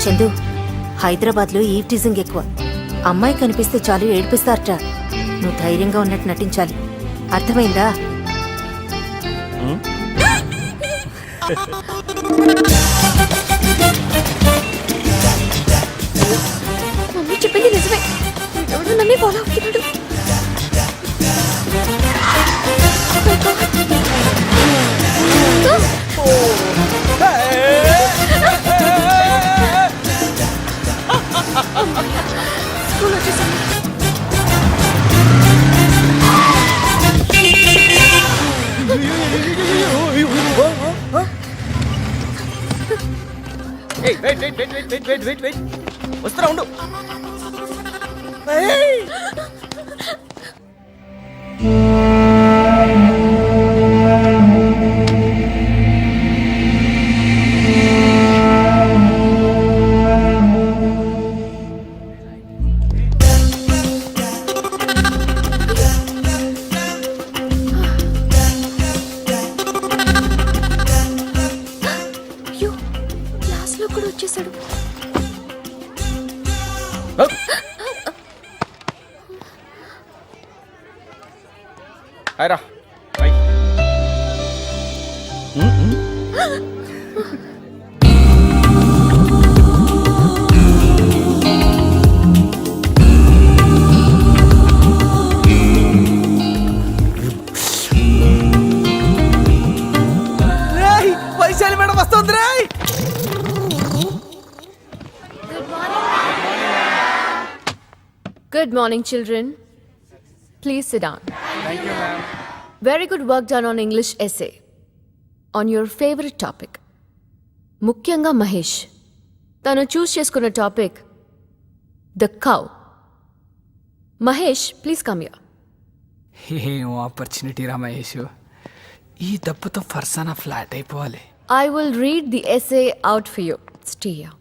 చందు, హైదరాబాద్లో eve teasing ఎక్కువ. అమ్మాయి కనిపిస్తే చాలు ఏడిపిస్తారట. నువ్వు ధైర్యంగా ఉన్నట్టు నటించాలి, అర్థమైందా? మమ్మీ చెప్పింది నిజమే, ఎవరు నన్ను ఫాలో అవుతున్నాడు. స్కూల్ వచ్చేసాను. వస్తున్నా ఉండు. అయ్యో, క్లాస్లో కూడా వచ్చేసాడు. హాయ్రా. వైశాలి మేడం వస్తుంది రే. Good morning, children. Please sit down. Thank you, ma'am. Very good work done on English essay. On your favorite topic. ముఖ్యంగా మహేష్ తను చూస్ చేసుకున్న topic the cow. Mahesh, please come here. ఏం ఆపర్చునిటీ రా మహేష్, ఈ దెబ్బతో ఫర్సానా ఫ్లాట్ అయిపోవాలి. I will read the essay out for you. Stay here.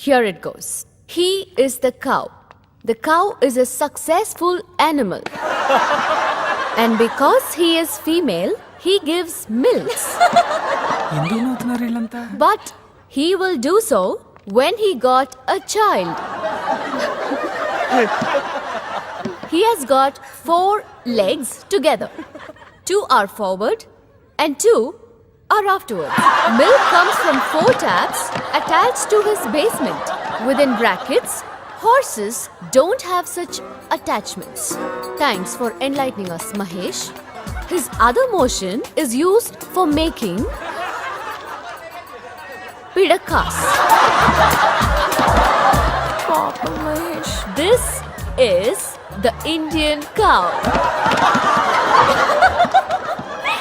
Here it goes. He is the cow. The cow is a successful animal. And because he is female, he gives milks. ఎందుకు నవ్వుతున్నారు వీళ్ళంతా? But he will do so when he got a child. He has got 4 legs together. 2 are forward and 2 are afterwards. Milk comes from 4 taps attached to his basement. Within brackets, horses don't have such attachments. Thanks for enlightening us, Mahesh. His other motion is used for making pidakas. Papa Mahesh. This is the Indian cow.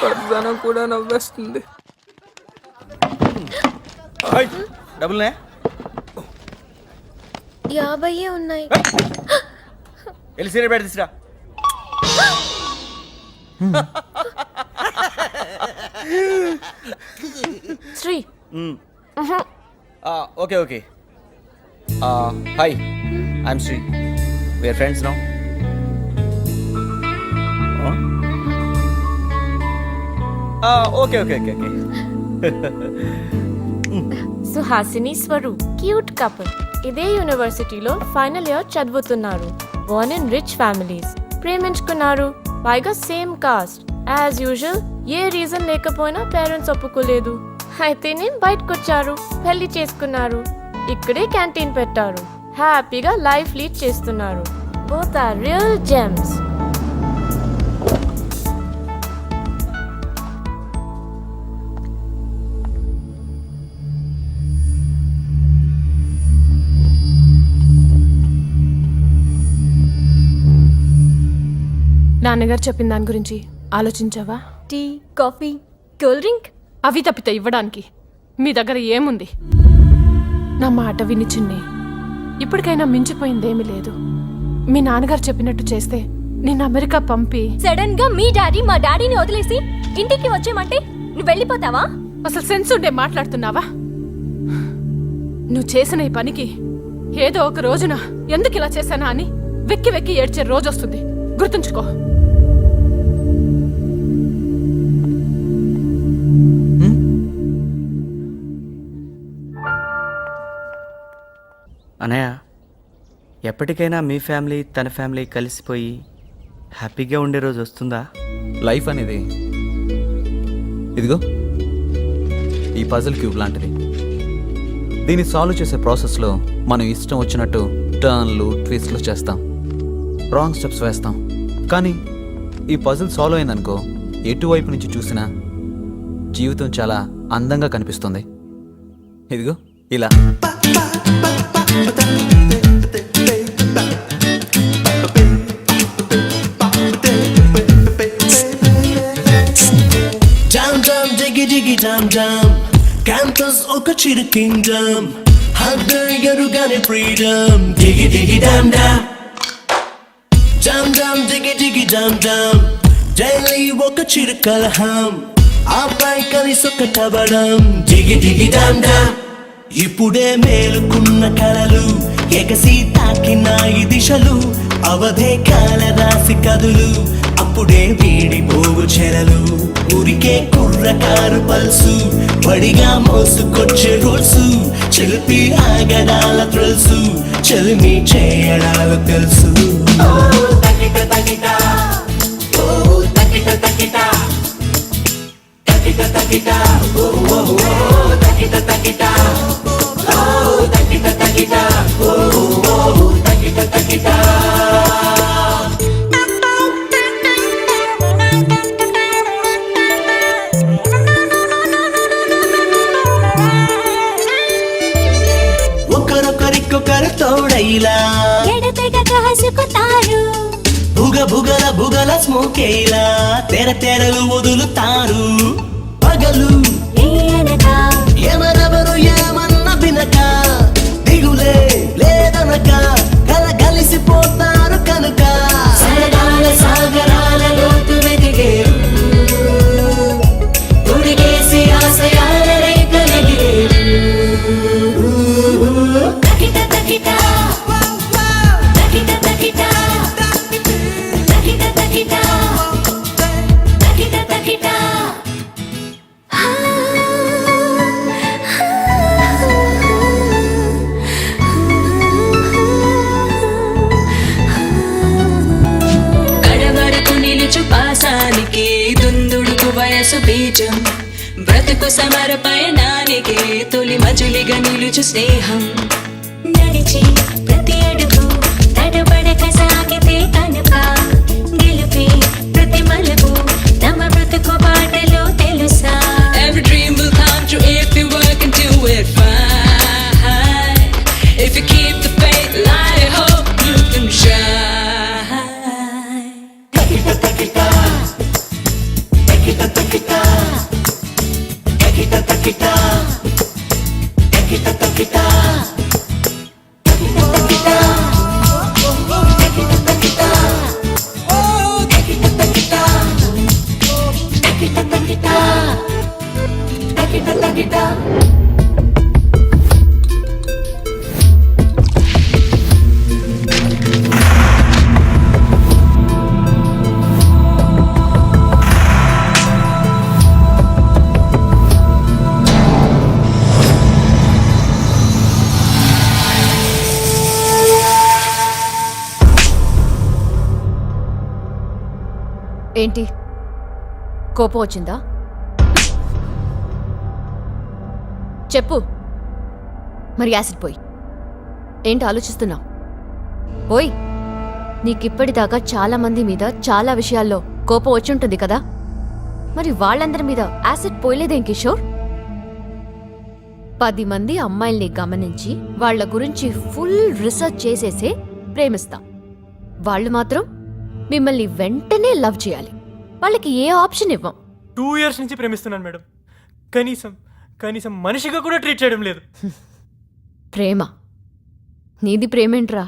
ఫర్సానా కూడా నవ్వేస్తుంది. డబ్బులునే 50 ఉన్నాయి. వెళ్ళి senior బయట తీసురా. Sri. Okay okay. Hi, I'm Sri. We are friends now. Okay okay okay okay. Suhasini Swaroop cute couple. ఇదే యూనివర్సిటీలో final year చదువుతున్నారు. Born in rich families. ప్రేమించుకున్నారు, పైగా same caste. As usual a reason లేకపోయినా పేరెంట్స్ ఒప్పుకోలేదు. అయితేనే బయటకొచ్చారు, పెళ్లి చేసుకున్నారు, ఇక్కడే క్యాంటీన్ పెట్టారు, హ్యాపీగా లైఫ్ లీడ్ చేస్తున్నారు. Both are real gems. నాన్నగారు చెప్పిన దాని గురించి ఆలోచించావా? టీ, కాఫీ, కూల్ డ్రింక్ అవి తప్పితే ఇవ్వడానికి మీ దగ్గర ఏముంది? నా మాట విని చిన్ని, ఇప్పటికైనా మించిపోయిందేమీ లేదు. మీ నాన్నగారు చెప్పినట్టు చేస్తే నేను అమెరికా పంపి. సడన్ గా మీ డాడీ మా డాడీని వదిలేసి ఇంటికి వచ్చేయమంటే నువ్వు వెళ్ళిపోతావా? అసలు సెన్స్ ఉండే మాట్లాడుతున్నావా? నువ్వు చేసిన ఈ పనికి ఏదో ఒక రోజున ఎందుకు ఇలా చేశానా అని వెక్కి వెక్కి ఏడ్చే రోజు వస్తుంది, గుర్తుంచుకో. అనయ్య, ఎప్పటికైనా మీ ఫ్యామిలీ తన ఫ్యామిలీ కలిసిపోయి హ్యాపీగా ఉండే రోజు వస్తుందా? లైఫ్ అనేది ఇదిగో ఈ పజిల్ క్యూబ్ లాంటిది. దీన్ని సాల్వ్ చేసే ప్రాసెస్లో మనం ఇష్టం వచ్చినట్టు టర్న్లు ట్విస్ట్లు చేస్తాం, రాంగ్ స్టెప్స్ వేస్తాం. కానీ ఈ పజిల్ సాల్వ్ అయిందనుకో, ఎటువైపు నుంచి చూసినా జీవితం చాలా అందంగా కనిపిస్తుంది. ఇదిగో ఇలా. Jam jam jiggy jiggy jam jam, campus oka chiru kingdom, hugger yarugane freedom, diggy diggy dam dam. Jam jam jiggy jiggy jam jam, daily oka chiru kalaham, aapai kalisoka tabadam, diggy diggy dam dam. ఇప్పుడే మేలుకున్న కలలు ఎగసి తాకిన ఈ దిశలు, అవధే కాల రాసి కదులు, అప్పుడే వీడిపోవు చెరలు, ఉరికే కుర్రకారు పల్సు, పడిగా మోసుకొచ్చే రూల్సు, చెలిపి ఆగడాల థ్రిల్సు, చెలిమి చేయడాలు తెలుసు. తకిట తకిట ఓ తకిట తకిట తకిట తకిట ఓ ఓ ఓ తకిట తకిట ఓ తకిట తకిట ఓ ఓ తకిట తకిట. ఒకరొకరికొకరు తోడైలా బుగ బుగల బుగల స్మోకేలా తెర తెరలు వదులుతారు. పగలు ఎవరెవరు ఏమన్న వినక, దిగులే లేదనక, కలగలిసిపోతారు కనుక, సరదాల సాగరాల లోతు వెదిగేరు, తుడిగేసి ఆశయాల రేఖలెగిరేరు. తకిట తకిట తకిట తకిట తకిట తకిట తకిట తకిట. కడవరకు నిలుచు పాసానికి దుందుడుకు వయసు బీజం, బ్రతుకు సమర పయనానికి తొలి మజులిగా నిలుచు స్నేహం. నడిచి ప్రతి అడుగు తడబడక సాగితే కనుక, గెలుపి ప్రతి మలుపు తమ బ్రతుకు బాటలో తెలుసా. Every dream will come true if you work and do it fine. If you keep the faith light, I hope you can shine. తకిట తకిట తకిట తకిట తకిట తకిట తకిట తకిట ఏంటి కోపం వచ్చిందా? చెప్పు. మరి యాసిడ్ పోయి. ఏంటి ఆలోచిస్తున్నావు? పోయి. నీకిప్పటిదాకా చాలా మంది మీద చాలా విషయాల్లో కోపం వచ్చి ఉంటుంది కదా, మరి వాళ్ళందరి మీద యాసిడ్ పోయలేదేం కిషోర్? 10 మంది అమ్మాయిల్ని గమనించి వాళ్ల గురించి ఫుల్ రీసెర్చ్ చేసేసే ప్రేమిస్తాం. వాళ్ళు మాత్రం మిమ్మల్ని వెంటనే లవ్ చేయాలి. వాళ్ళకి ఏ ఆప్షన్ ఇవ్వం. 2 years నుంచి ప్రేమిస్తున్నాను మేడం. కనీసం మనిషిగా కూడా ట్రీట్ చేయడం లేదు. ప్రేమ? నీది ప్రేమేంట్రా?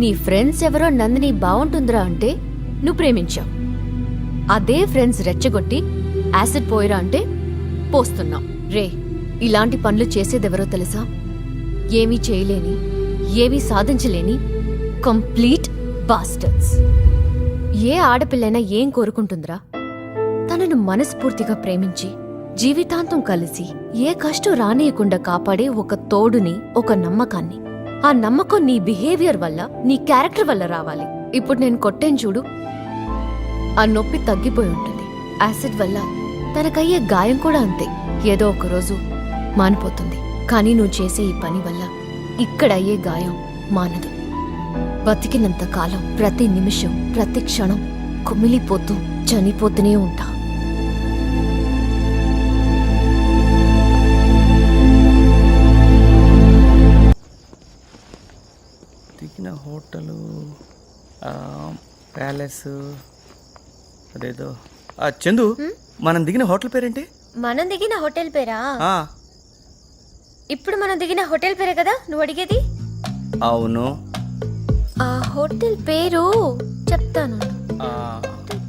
నీ ఫ్రెండ్స్ ఎవరో నందిని బాగుంటుందిరా అంటే నువ్వు ప్రేమించావు. అదే ఫ్రెండ్స్ రెచ్చగొట్టి యాసిడ్ పోయిరా అంటే పోస్తున్నావు. రే, ఇలాంటి పనులు చేసేదెవరో తెలుసా? ఏమీ చేయలేని, ఏమీ సాధించలేని కంప్లీట్ బాస్టర్స్. ఏ ఆడపిల్లైనా ఏం కోరుకుంటుందిరా? తనను మనస్ఫూర్తిగా ప్రేమించి జీవితాంతం కలిసి ఏ కష్టం రానియకుండా కాపాడే ఒక తోడుని, ఒక నమ్మకాన్ని. ఆ నమ్మకం నీ బిహేవియర్ వల్ల నీ క్యారెక్టర్ వల్ల రావాలి. ఇప్పుడు నేను కొట్టేను చూడు, ఆ నొప్పి తగ్గిపోయి ఉంటుంది. యాసిడ్ వల్ల తనకయ్యే గాయం కూడా అంతే, ఏదో ఒక రోజు మానిపోతుంది. కానీ నువ్వు చేసే ఈ పని వల్ల ఇక్కడ అయ్యే గాయం మానదు. బతికినంత కాలం ప్రతి నిమిషం ప్రతి క్షణం కుమిలిపోతూ చనిపోతూనే ఉంటా. దిగిన హోటలు ప్యాలెస్ అదేదో చందు, మనం దిగిన హోటల్ పేరేంటి? మనం దిగిన హోటల్ పేరా? ఆ, ఇప్పుడు మనం దిగిన హోటల్ పేరే కదా నువ్వు అడిగేది? అవును. ఆ హోటల్ పేరు చెప్తాను. ఆ,